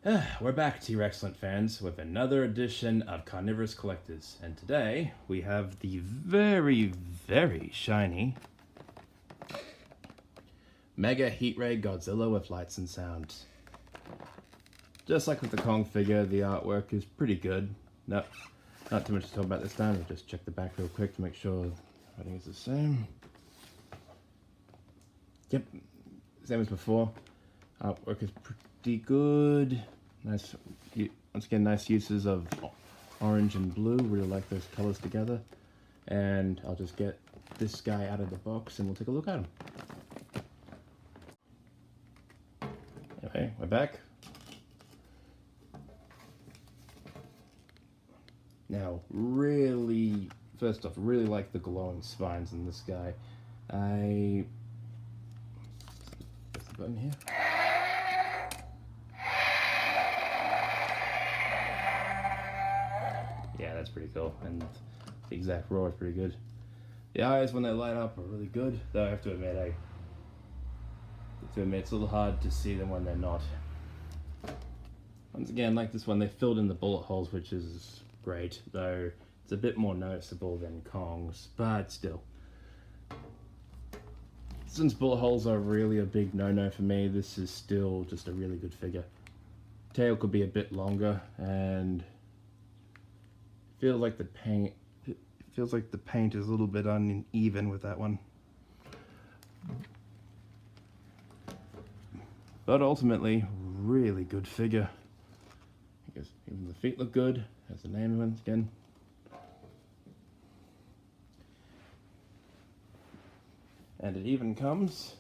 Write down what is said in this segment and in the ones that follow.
We're back, T-Rexcellent fans, with another edition of Carnivorous Collectors, and today we have the very shiny Mega Heat Ray Godzilla with lights and sounds. Just like with the Kong figure, the artwork is pretty good. No, not too much to talk about this time. We'll just check the back real quick to make sure everything is the same. Yep, same as before. Artwork is pretty good. Nice, once again, nice uses of orange and blue. Really like those colors together. And I'll just get this guy out of the box and we'll take a look at him. Okay, we're back. Now, first off, really like the glowing spines in this guy. Press the button here. Yeah, that's pretty cool, and the exact roar is pretty good. The eyes, when they light up, are really good, though I have to admit, it's a little hard to see them when they're not. Once again, like this one, they filled in the bullet holes, which is great, though it's a bit more noticeable than Kong's, but still. Since bullet holes are really a big no-no for me, this is still just a really good figure. Tail could be a bit longer, and feels like the paint is a little bit uneven with that one. But ultimately, really good figure. I guess even the feet look good. That's the name once again. And it even comes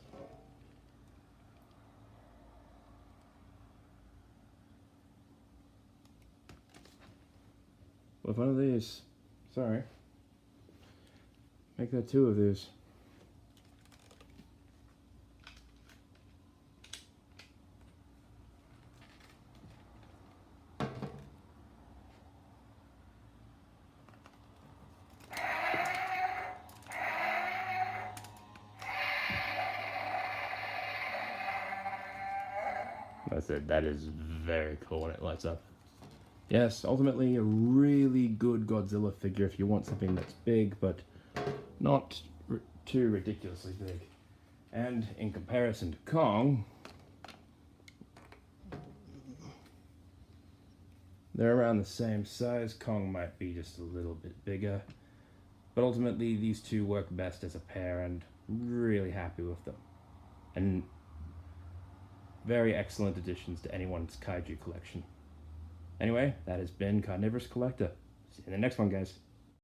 with one of these. Sorry. Make that two of these. That's it. That is very cool when it lights up. Yes, ultimately a really good Godzilla figure if you want something that's big, but not too ridiculously big. And in comparison to Kong, they're around the same size. Kong might be just a little bit bigger, but ultimately these two work best as a pair, and really happy with them. And very excellent additions to anyone's kaiju collection. Anyway, that has been Carnivorous Collector. See you in the next one, guys.